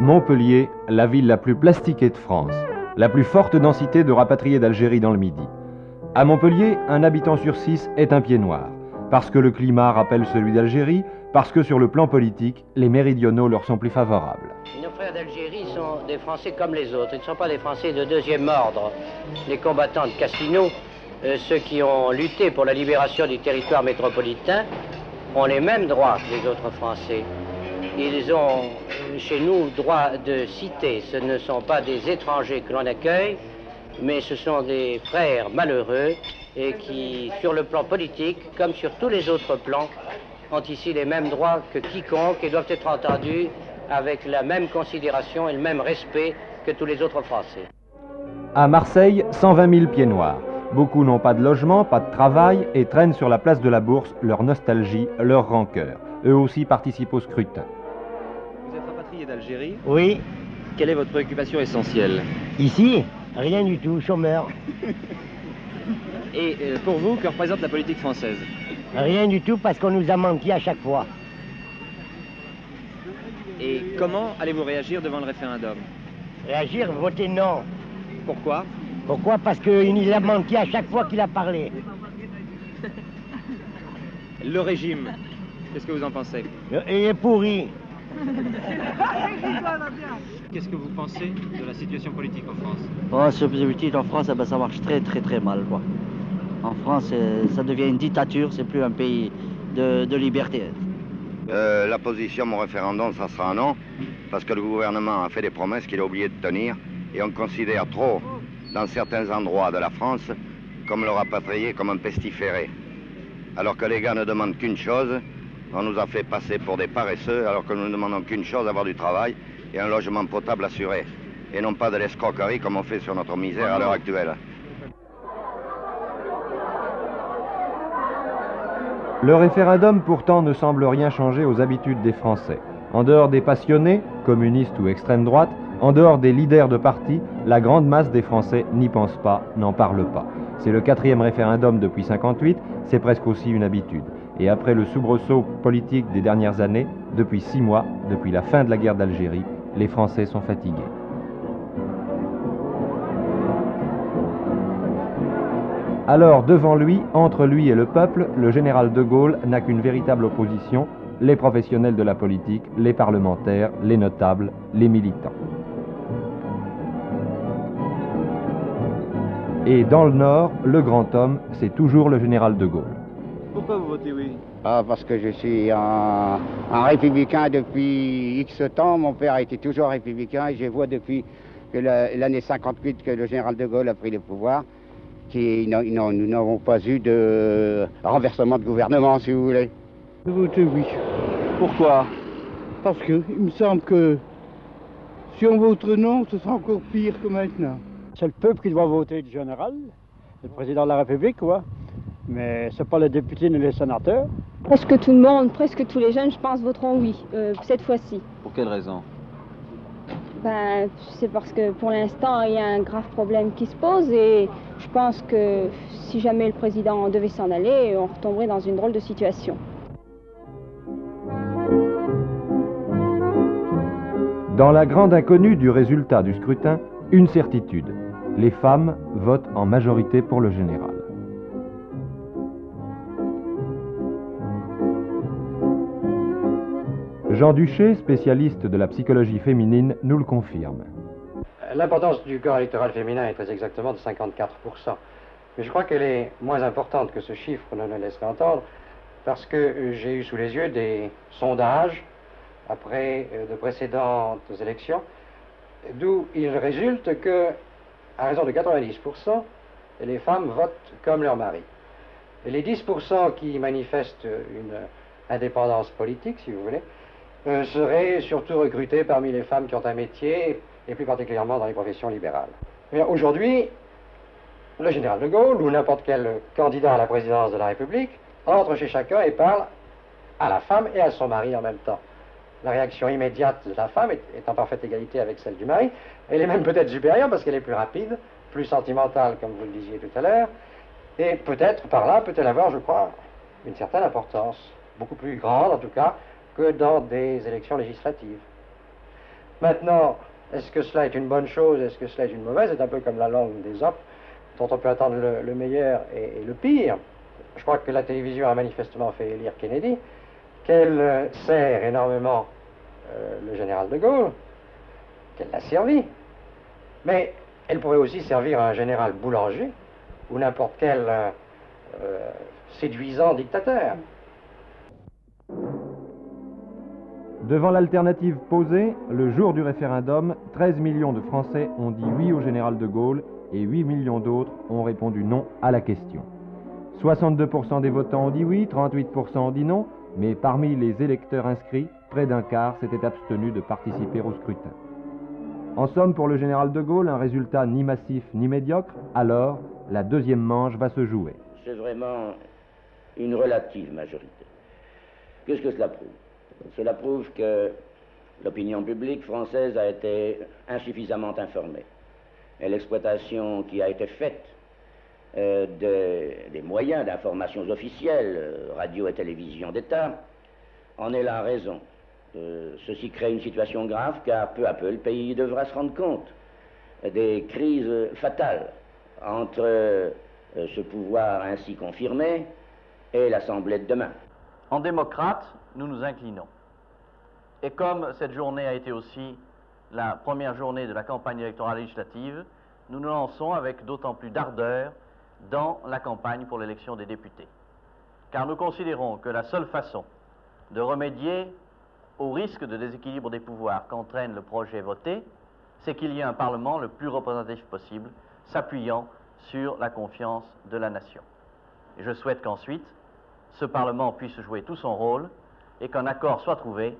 Montpellier, la ville la plus plastiquée de France, la plus forte densité de rapatriés d'Algérie dans le Midi. À Montpellier, un habitant sur 6 est un pied noir, parce que le climat rappelle celui d'Algérie, parce que sur le plan politique, les méridionaux leur sont plus favorables. Nos frères d'Algérie sont des Français comme les autres, ils ne sont pas des Français de deuxième ordre. Les combattants de Casino, ceux qui ont lutté pour la libération du territoire métropolitain, ont les mêmes droits que les autres Français. Ils ont chez nous droit de cité, ce ne sont pas des étrangers que l'on accueille, mais ce sont des frères malheureux et qui, sur le plan politique, comme sur tous les autres plans, ont ici les mêmes droits que quiconque et doivent être entendus avec la même considération et le même respect que tous les autres Français. À Marseille, 120 000 pieds noirs. Beaucoup n'ont pas de logement, pas de travail et traînent sur la place de la Bourse leur nostalgie, leur rancœur. Eux aussi participent au scrutin. Vous êtes rapatrié d'Algérie? Oui. Quelle est votre préoccupation essentielle? Ici, rien du tout, chômeur. Et pour vous, que représente la politique française? Rien du tout parce qu'on nous a menti à chaque fois. Et comment allez-vous réagir devant le référendum? Réagir, voter non. Pourquoi? Pourquoi? Parce qu'il nous a menti à chaque fois qu'il a parlé. Le régime, qu'est-ce que vous en pensez? Il est pourri. Qu'est-ce que vous pensez de la situation politique en France? Oh, ce politique en France, ça marche très mal, quoi. En France, ça devient une dictature, c'est plus un pays de liberté. La position, mon référendum, ça sera un non, parce que le gouvernement a fait des promesses qu'il a oublié de tenir, et on considère trop, dans certains endroits de la France, comme le rapatrié comme un pestiféré. Alors que les gars ne demandent qu'une chose, on nous a fait passer pour des paresseux, alors que nous ne demandons qu'une chose, avoir du travail et un logement potable assuré, et non pas de l'escroquerie comme on fait sur notre misère à l'heure actuelle. Le référendum pourtant ne semble rien changer aux habitudes des Français. En dehors des passionnés, communistes ou extrême droite, en dehors des leaders de partis, la grande masse des Français n'y pense pas, n'en parle pas. C'est le 4e référendum depuis 1958, c'est presque aussi une habitude. Et après le soubresaut politique des dernières années, depuis 6 mois, depuis la fin de la guerre d'Algérie, les Français sont fatigués. Alors, devant lui, entre lui et le peuple, le général de Gaulle n'a qu'une véritable opposition, les professionnels de la politique, les parlementaires, les notables, les militants. Et dans le Nord, le grand homme, c'est toujours le général de Gaulle. Pourquoi vous votez oui? Parce que je suis un républicain depuis X temps. Mon père a été toujours républicain et je vois depuis que l'année 58 que le général de Gaulle a pris le pouvoir, nous n'avons pas eu de renversement de gouvernement, si vous voulez. Je vote oui. Pourquoi? Parce qu'il me semble que si on vote non, ce sera encore pire que maintenant. C'est le peuple qui doit voter le général, le président de la République, quoi. Mais c'est pas les députés ni les sénateurs. Presque tout le monde, presque tous les jeunes, je pense, voteront oui, cette fois-ci. Pour quelle raison? Ben, c'est parce que pour l'instant, il y a un grave problème qui se pose et je pense que si jamais le président devait s'en aller, on retomberait dans une drôle de situation. Dans la grande inconnue du résultat du scrutin, une certitude. Les femmes votent en majorité pour le général. Jean Duché, spécialiste de la psychologie féminine, nous le confirme. L'importance du corps électoral féminin est très exactement de 54%. Mais je crois qu'elle est moins importante que ce chiffre ne le laisserait entendre, parce que j'ai eu sous les yeux des sondages après de précédentes élections, d'où il résulte que, à raison de 90%, les femmes votent comme leur mari. Et les 10% qui manifestent une indépendance politique, si vous voulez, seraient surtout recrutés parmi les femmes qui ont un métier, et plus particulièrement dans les professions libérales. Aujourd'hui, le général de Gaulle, ou n'importe quel candidat à la présidence de la République, entre chez chacun et parle à la femme et à son mari en même temps. La réaction immédiate de la femme est en parfaite égalité avec celle du mari. Elle est même peut-être supérieure parce qu'elle est plus rapide, plus sentimentale, comme vous le disiez tout à l'heure, et peut-être, par là, peut-elle avoir, je crois, une certaine importance, beaucoup plus grande en tout cas, que dans des élections législatives. Maintenant, est-ce que cela est une bonne chose, est-ce que cela est une mauvaise? C'est un peu comme la langue d'Ésope, dont on peut attendre le meilleur et le pire. Je crois que la télévision a manifestement fait élire Kennedy, qu'elle sert énormément le général de Gaulle, qu'elle l'a servi. Mais elle pourrait aussi servir un général Boulanger ou n'importe quel séduisant dictateur. Devant l'alternative posée, le jour du référendum, 13 millions de Français ont dit oui au général de Gaulle et 8 millions d'autres ont répondu non à la question. 62% des votants ont dit oui, 38% ont dit non, mais parmi les électeurs inscrits, près d'un quart s'étaient abstenus de participer au scrutin. En somme, pour le général de Gaulle, un résultat ni massif ni médiocre, alors la deuxième manche va se jouer. C'est vraiment une relative majorité. Qu'est-ce que cela prouve? Cela prouve que l'opinion publique française a été insuffisamment informée. Et l'exploitation qui a été faite des moyens d'information officiels, radio et télévision d'État, en est la raison. Ceci crée une situation grave car peu à peu le pays devra se rendre compte des crises fatales entre ce pouvoir ainsi confirmé et l'Assemblée de demain. En démocrate, nous nous inclinons. Et comme cette journée a été aussi la première journée de la campagne électorale législative, nous nous lançons avec d'autant plus d'ardeur dans la campagne pour l'élection des députés. Car nous considérons que la seule façon de remédier au risque de déséquilibre des pouvoirs qu'entraîne le projet voté, c'est qu'il y ait un Parlement le plus représentatif possible, s'appuyant sur la confiance de la nation. Et je souhaite qu'ensuite, ce Parlement puisse jouer tout son rôle et qu'un accord soit trouvé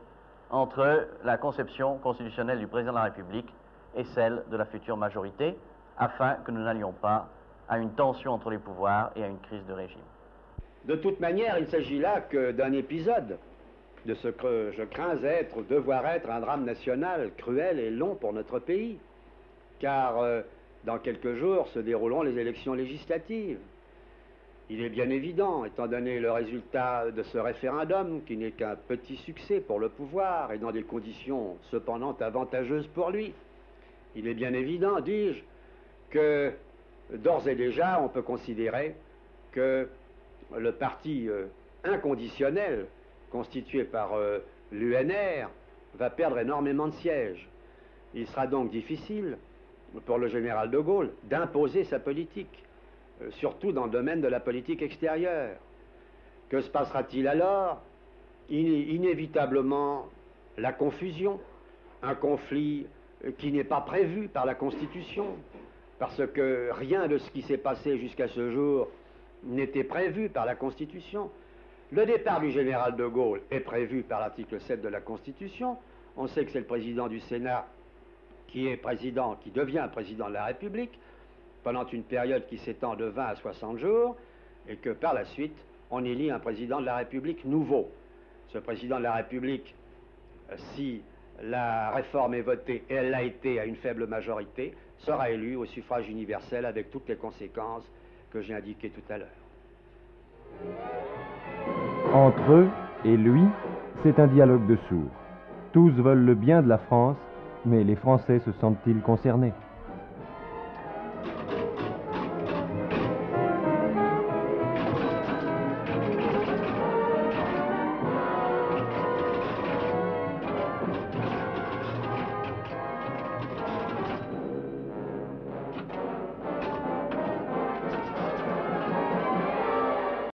entre la conception constitutionnelle du président de la République et celle de la future majorité, afin que nous n'allions pas à une tension entre les pouvoirs et à une crise de régime. De toute manière, il ne s'agit là que d'un épisode de ce que je crains devoir être un drame national cruel et long pour notre pays, car dans quelques jours se dérouleront les élections législatives. Il est bien évident, étant donné le résultat de ce référendum, qui n'est qu'un petit succès pour le pouvoir et dans des conditions cependant avantageuses pour lui, il est bien évident, dis-je, que d'ores et déjà on peut considérer que le parti inconditionnel constitué par l'UNR va perdre énormément de sièges. Il sera donc difficile pour le général de Gaulle d'imposer sa politique, surtout dans le domaine de la politique extérieure. Que se passera-t-il alors? Inévitablement la confusion, un conflit qui n'est pas prévu par la Constitution, parce que rien de ce qui s'est passé jusqu'à ce jour n'était prévu par la Constitution. Le départ du général de Gaulle est prévu par l'article 7 de la Constitution. On sait que c'est le président du Sénat qui devient président de la République pendant une période qui s'étend de 20 à 60 jours, et que par la suite, on élit un président de la République nouveau. Ce président de la République, si la réforme est votée, et elle l'a été à une faible majorité, sera élu au suffrage universel avec toutes les conséquences que j'ai indiquées tout à l'heure. Entre eux et lui, c'est un dialogue de sourds. Tous veulent le bien de la France, mais les Français se sentent-ils concernés ?